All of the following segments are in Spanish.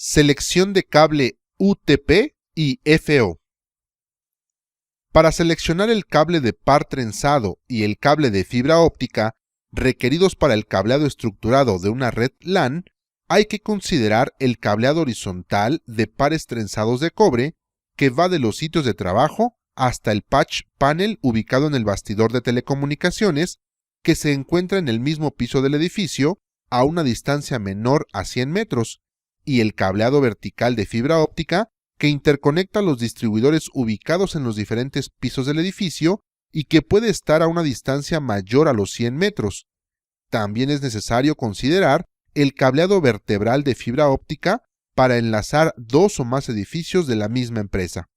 Selección de cable UTP y FO. Para seleccionar el cable de par trenzado y el cable de fibra óptica requeridos para el cableado estructurado de una red LAN, hay que considerar el cableado horizontal de pares trenzados de cobre que va de los sitios de trabajo hasta el patch panel ubicado en el bastidor de telecomunicaciones que se encuentra en el mismo piso del edificio a una distancia menor a 100 metros, y el cableado vertical de fibra óptica que interconecta los distribuidores ubicados en los diferentes pisos del edificio y que puede estar a una distancia mayor a los 100 metros. También es necesario considerar el cableado vertebral de fibra óptica para enlazar dos o más edificios de la misma empresa.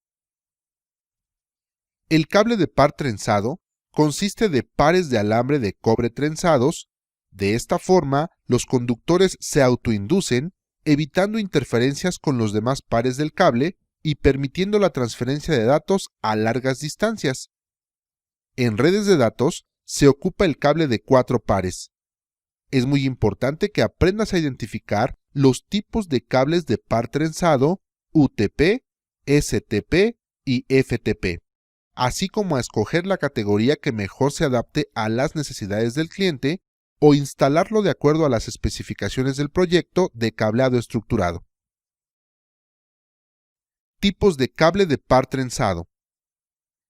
El cable de par trenzado consiste de pares de alambre de cobre trenzados. De esta forma, los conductores se autoinducen, evitando interferencias con los demás pares del cable y permitiendo la transferencia de datos a largas distancias. En redes de datos se ocupa el cable de 4 pares. Es muy importante que aprendas a identificar los tipos de cables de par trenzado UTP, STP y FTP, así como a escoger la categoría que mejor se adapte a las necesidades del cliente o instalarlo de acuerdo a las especificaciones del proyecto de cableado estructurado. Tipos de cable de par trenzado.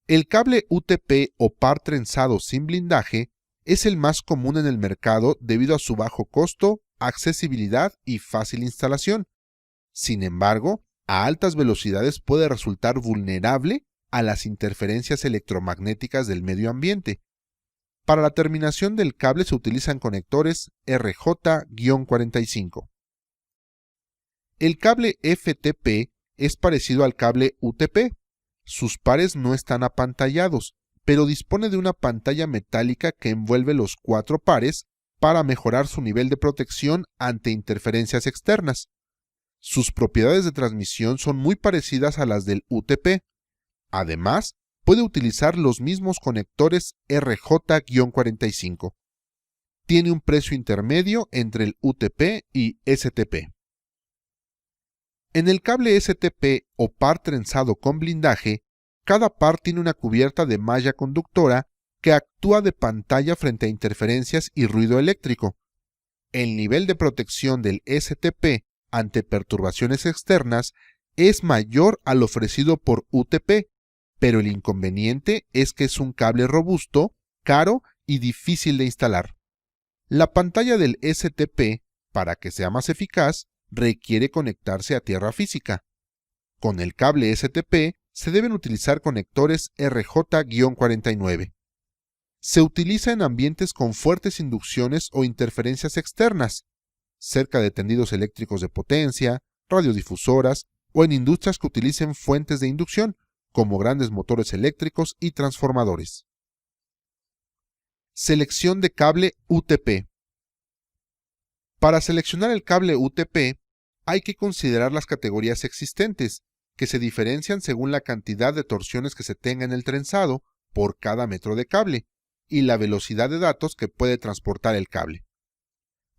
El cable UTP o par trenzado sin blindaje es el más común en el mercado debido a su bajo costo, accesibilidad y fácil instalación. Sin embargo, a altas velocidades puede resultar vulnerable a las interferencias electromagnéticas del medio ambiente. Para la terminación del cable se utilizan conectores RJ-45. El cable FTP es parecido al cable UTP. Sus pares no están apantallados, pero dispone de una pantalla metálica que envuelve los 4 pares para mejorar su nivel de protección ante interferencias externas. Sus propiedades de transmisión son muy parecidas a las del UTP. Además, puede utilizar los mismos conectores RJ-45. Tiene un precio intermedio entre el UTP y STP. En el cable STP o par trenzado con blindaje, cada par tiene una cubierta de malla conductora que actúa de pantalla frente a interferencias y ruido eléctrico. El nivel de protección del STP ante perturbaciones externas es mayor al ofrecido por UTP, pero el inconveniente es que es un cable robusto, caro y difícil de instalar. La pantalla del STP, para que sea más eficaz, requiere conectarse a tierra física. Con el cable STP se deben utilizar conectores RJ-49. Se utiliza en ambientes con fuertes inducciones o interferencias externas, cerca de tendidos eléctricos de potencia, radiodifusoras o en industrias que utilicen fuentes de inducción, como grandes motores eléctricos y transformadores. Selección de cable UTP. Para seleccionar el cable UTP, hay que considerar las categorías existentes, que se diferencian según la cantidad de torsiones que se tenga en el trenzado por cada metro de cable y la velocidad de datos que puede transportar el cable.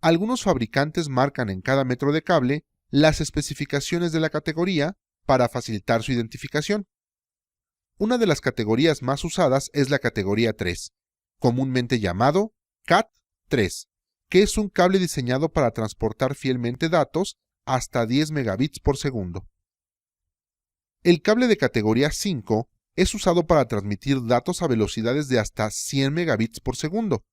Algunos fabricantes marcan en cada metro de cable las especificaciones de la categoría para facilitar su identificación. Una de las categorías más usadas es la categoría 3, comúnmente llamado CAT3, que es un cable diseñado para transportar fielmente datos hasta 10 megabits por segundo. El cable de categoría 5 es usado para transmitir datos a velocidades de hasta 100 megabits por segundo.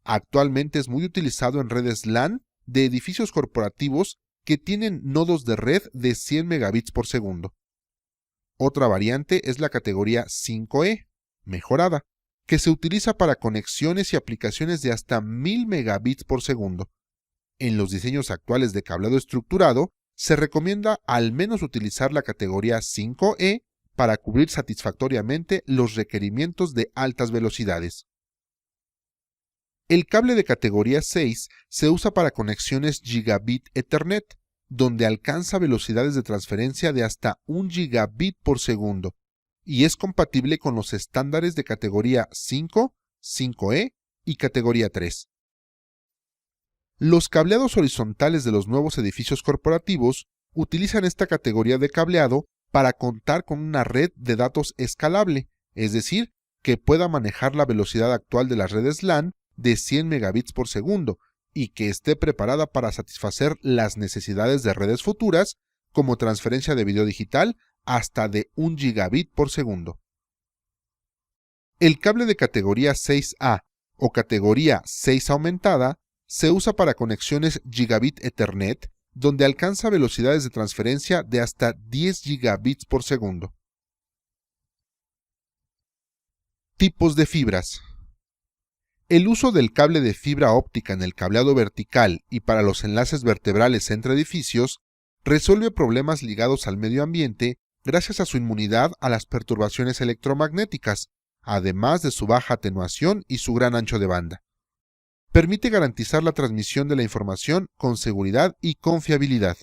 Actualmente es muy utilizado en redes LAN de edificios corporativos que tienen nodos de red de 100 megabits por segundo. Otra variante es la categoría 5E, mejorada, que se utiliza para conexiones y aplicaciones de hasta 1000 megabits por segundo. En los diseños actuales de cableado estructurado, se recomienda al menos utilizar la categoría 5E para cubrir satisfactoriamente los requerimientos de altas velocidades. El cable de categoría 6 se usa para conexiones Gigabit Ethernet, donde alcanza velocidades de transferencia de hasta 1 gigabit por segundo, y es compatible con los estándares de categoría 5, 5E y categoría 3. Los cableados horizontales de los nuevos edificios corporativos utilizan esta categoría de cableado para contar con una red de datos escalable, es decir, que pueda manejar la velocidad actual de las redes LAN de 100 megabits por segundo y que esté preparada para satisfacer las necesidades de redes futuras, como transferencia de video digital hasta de 1 gigabit por segundo. El cable de categoría 6A o categoría 6 aumentada se usa para conexiones Gigabit Ethernet, donde alcanza velocidades de transferencia de hasta 10 gigabits por segundo. Tipos de fibras. El uso del cable de fibra óptica en el cableado vertical y para los enlaces vertebrales entre edificios resuelve problemas ligados al medio ambiente gracias a su inmunidad a las perturbaciones electromagnéticas, además de su baja atenuación y su gran ancho de banda. Permite garantizar la transmisión de la información con seguridad y confiabilidad.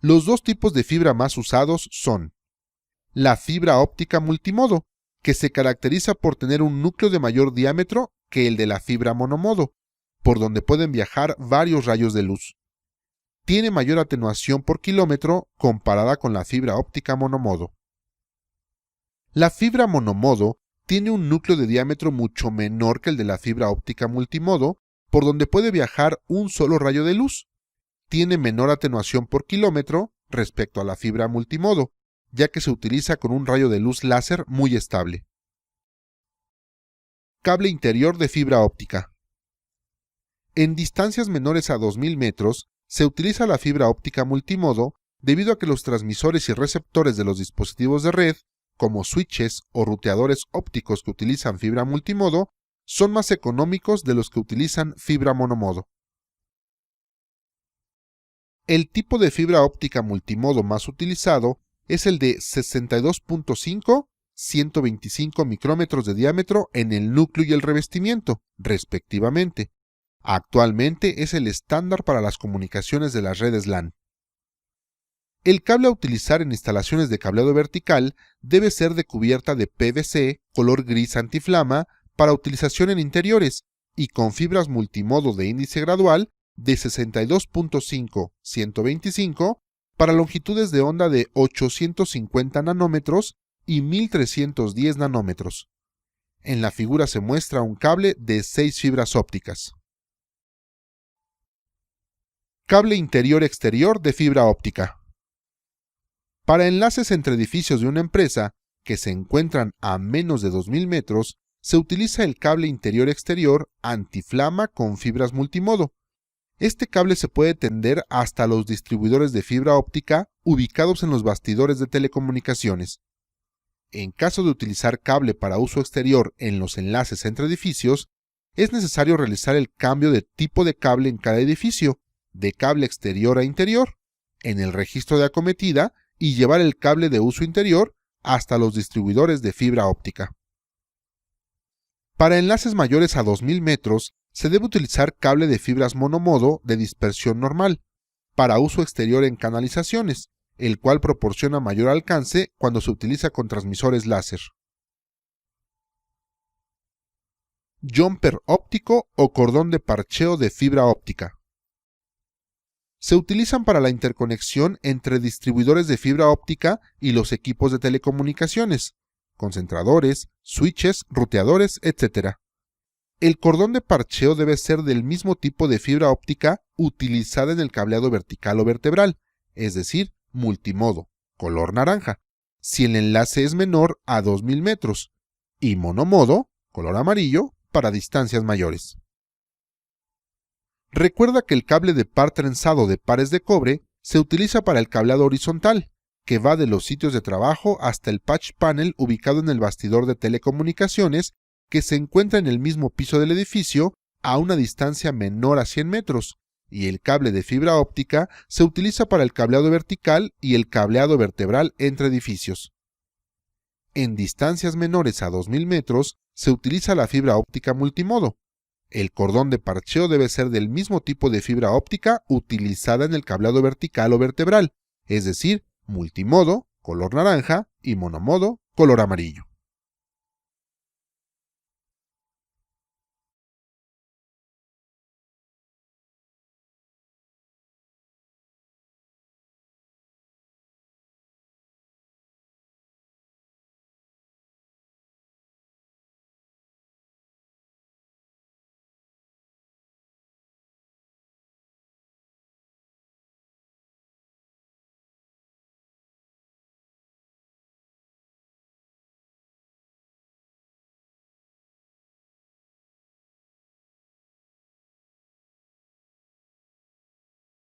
Los dos tipos de fibra más usados son la fibra óptica multimodo, que se caracteriza por tener un núcleo de mayor diámetro que el de la fibra monomodo, por donde pueden viajar varios rayos de luz. Tiene mayor atenuación por kilómetro comparada con la fibra óptica monomodo. La fibra monomodo tiene un núcleo de diámetro mucho menor que el de la fibra óptica multimodo, por donde puede viajar un solo rayo de luz. Tiene menor atenuación por kilómetro respecto a la fibra multimodo, ya que se utiliza con un rayo de luz láser muy estable. Cable interior de fibra óptica. En distancias menores a 2000 metros, se utiliza la fibra óptica multimodo debido a que los transmisores y receptores de los dispositivos de red, como switches o ruteadores ópticos que utilizan fibra multimodo, son más económicos de los que utilizan fibra monomodo. El tipo de fibra óptica multimodo más utilizado es el de 62.5-125 micrómetros de diámetro en el núcleo y el revestimiento, respectivamente. Actualmente es el estándar para las comunicaciones de las redes LAN. El cable a utilizar en instalaciones de cableado vertical debe ser de cubierta de PVC color gris antiflama para utilización en interiores y con fibras multimodo de índice gradual de 62.5-125 para longitudes de onda de 850 nanómetros y 1310 nanómetros. En la figura se muestra un cable de 6 fibras ópticas. Cable interior-exterior de fibra óptica. Para enlaces entre edificios de una empresa que se encuentran a menos de 2000 metros, se utiliza el cable interior-exterior antiflama con fibras multimodo. Este cable se puede tender hasta los distribuidores de fibra óptica ubicados en los bastidores de telecomunicaciones. En caso de utilizar cable para uso exterior en los enlaces entre edificios, es necesario realizar el cambio de tipo de cable en cada edificio, de cable exterior a interior, en el registro de acometida y llevar el cable de uso interior hasta los distribuidores de fibra óptica. Para enlaces mayores a 2000 metros, se debe utilizar cable de fibras monomodo de dispersión normal, para uso exterior en canalizaciones, el cual proporciona mayor alcance cuando se utiliza con transmisores láser. Jumper óptico o cordón de parcheo de fibra óptica. Se utilizan para la interconexión entre distribuidores de fibra óptica y los equipos de telecomunicaciones, concentradores, switches, ruteadores, etc. El cordón de parcheo debe ser del mismo tipo de fibra óptica utilizada en el cableado vertical o vertebral, es decir, multimodo, color naranja, si el enlace es menor a 2000 metros, y monomodo, color amarillo, para distancias mayores. Recuerda que el cable de par trenzado de pares de cobre se utiliza para el cableado horizontal, que va de los sitios de trabajo hasta el patch panel ubicado en el bastidor de telecomunicaciones que se encuentra en el mismo piso del edificio a una distancia menor a 100 metros, y el cable de fibra óptica se utiliza para el cableado vertical y el cableado vertebral entre edificios. En distancias menores a 2000 metros se utiliza la fibra óptica multimodo. El cordón de parcheo debe ser del mismo tipo de fibra óptica utilizada en el cableado vertical o vertebral, es decir, multimodo, color naranja, y monomodo, color amarillo.